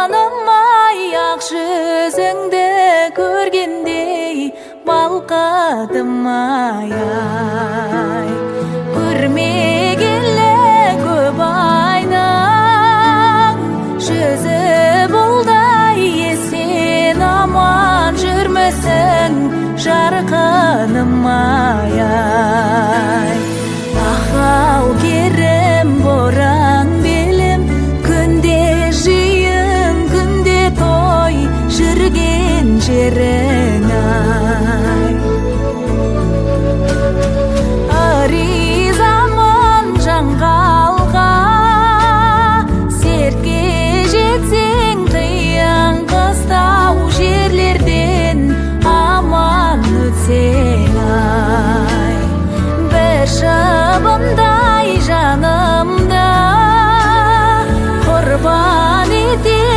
жаным ай, ақ жүзіңді көргендей балқадым ай. Көрмегелі көп айның жүзі болдай, есен аман жүрмісің жарқыным ай. Ахау керім боран белім, күнде жиын күнде той жүрген жерің ай. Аризамын жаңғалға, сертке жетсең қиын қыстау жерлерден аман өтсең ай. Бір шыбындай жанымда құрбан етем